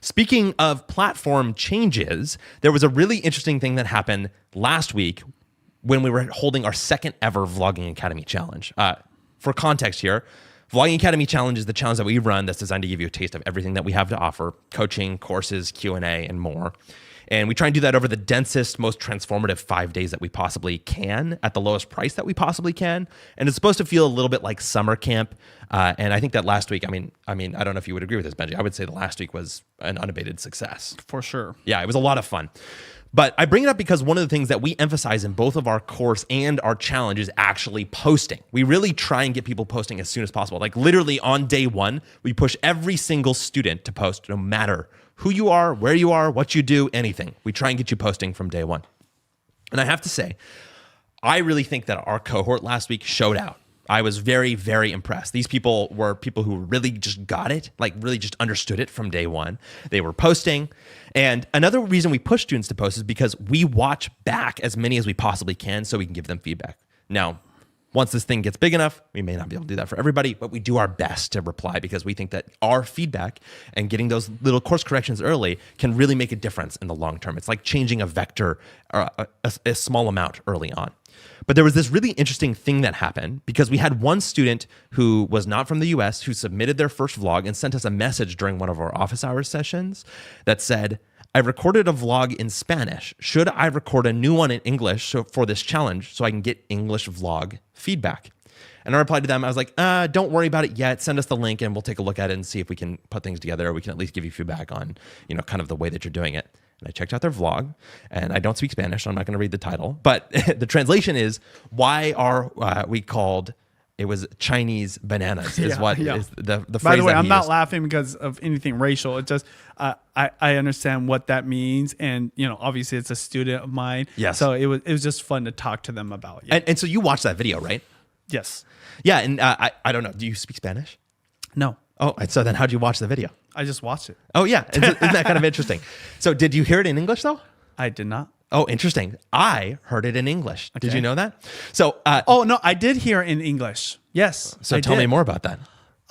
Speaking of platform changes, there was a really interesting thing that happened last week when we were holding our second ever Vlogging Academy Challenge. For context here, Vlogging Academy Challenge is the challenge that we run that's designed to give you a taste of everything that we have to offer: coaching, courses, Q&A, and more. And we try and do that over the densest, most transformative 5 days that we possibly can at the lowest price that we possibly can. And it's supposed to feel a little bit like summer camp. And I think that last week, I mean, I don't know if you would agree with this, Benji. I would say the last week was an unabated success. For sure. Yeah, it was a lot of fun. But I bring it up because one of the things that we emphasize in both of our course and our challenge is actually posting. We really try and get people posting as soon as possible. Like literally on day one, we push every single student to post, no matter who you are, where you are, what you do, anything. We try and get you posting from day one. And I have to say, I really think that our cohort last week showed out. I was very, very impressed. These people were people who really just got it, like really just understood it from day one. They were posting. And another reason we push students to post is because we watch back as many as we possibly can so we can give them feedback. Now, once this thing gets big enough, we may not be able to do that for everybody, but we do our best to reply because we think that our feedback and getting those little course corrections early can really make a difference in the long term. It's like changing a vector or a small amount early on. But there was this really interesting thing that happened because we had one student who was not from the US who submitted their first vlog and sent us a message during one of our office hours sessions that said, "I recorded a vlog in Spanish. Should I record a new one in English for this challenge so I can get English vlog feedback?" And I replied to them, I was like, don't worry about it yet. Send us the link and we'll take a look at it and see if we can put things together, or we can at least give you feedback on, kind of the way that you're doing it. And I checked out their vlog, and I don't speak Spanish, so I'm not going to read the title. But the translation is, why are we called... It was Chinese bananas is is the phrase. By the way, that I'm he not used. laughing because of anything racial. It's just I understand what that means, and obviously it's a student of mine. Yes. So it was just fun to talk to them about. Yeah. And so you watched that video, right? Yes. Yeah, and I don't know. Do you speak Spanish? No. Oh, and so then how'd you watch the video? I just watched it. Oh yeah, isn't that kind of interesting? So did you hear it in English though? I did not. Oh, interesting. I heard it in English. Okay. Did you know that? So, Oh no, I did hear it in English. Yes. so tell me more about that.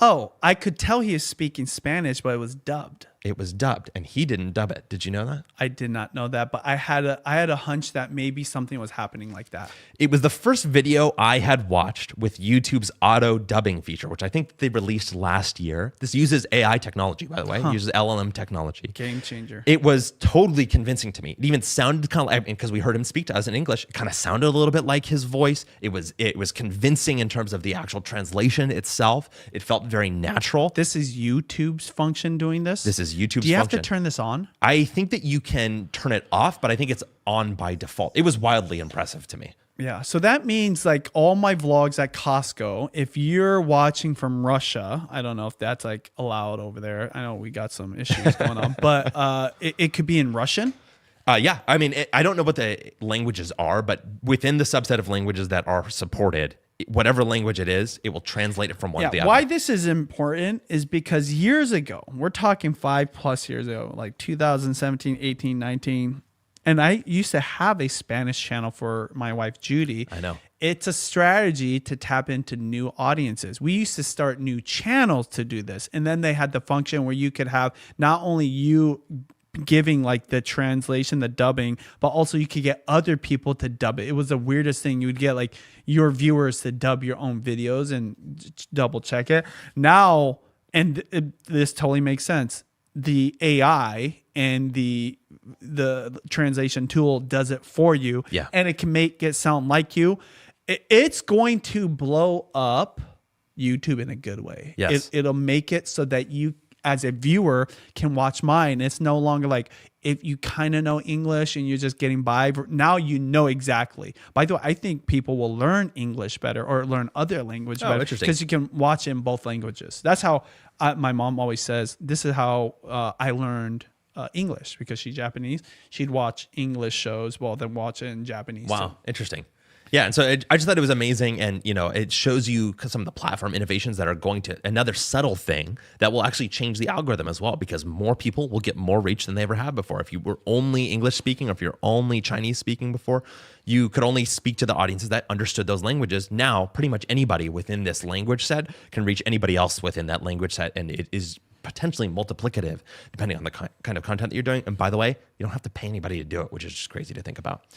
Oh, I could tell he was speaking Spanish, but it was dubbed. It was dubbed, and he didn't dub it. Did you know that? I did not know that, but I had a hunch that maybe something was happening like that. It was the first video I had watched with YouTube's auto dubbing feature, which I think they released last year. This uses AI technology, by the way. It uses LLM technology. Game changer. It was totally convincing to me. It even sounded kind of like, because we heard him speak to us in English, it kind of sounded a little bit like his voice. It was convincing in terms of the actual translation itself. It felt very natural. This is YouTube's function doing this? This is YouTube's function. Do you have to turn this on? I think that you can turn it off, but I think it's on by default. It was wildly impressive to me. Yeah. So that means like all my vlogs at Costco, if you're watching from Russia, I don't know if that's like allowed over there. I know we got some issues going on, but it could be in Russian. Yeah. I mean, I don't know what the languages are, but within the subset of languages that are supported, whatever language it is, it will translate it from one to the other. Why this is important is because years ago, we're talking 5+ years ago, like 2017, 18, 19. And I used to have a Spanish channel for my wife, Judy. I know. It's a strategy to tap into new audiences. We used to start new channels to do this. And then they had the function where you could have not only you giving like the translation, the dubbing, but also you could get other people to dub it. It was the weirdest thing. You would get like your viewers to dub your own videos and double check it. Now, and this totally makes sense. The AI and the translation tool does it for you. Yeah. And it can make it sound like you. It's going to blow up YouTube in a good way. Yes. It'll make it so that you as a viewer can watch mine. It's no longer like if you kind of know English and you're just getting by. Now you know exactly. By the way, I think people will learn English better or learn other language better because you can watch in both languages. That's how my mom always says, this is how I learned English, because she's Japanese. She'd watch English shows while then watch it in Japanese. Wow. So. Interesting. Yeah, and so I just thought it was amazing, and it shows you some of the platform innovations that are going to another subtle thing that will actually change the algorithm as well, because more people will get more reach than they ever have before. If you were only English speaking, or if you're only Chinese speaking before, you could only speak to the audiences that understood those languages. Now, pretty much anybody within this language set can reach anybody else within that language set, and it is potentially multiplicative depending on the kind of content that you're doing. And by the way, you don't have to pay anybody to do it, which is just crazy to think about.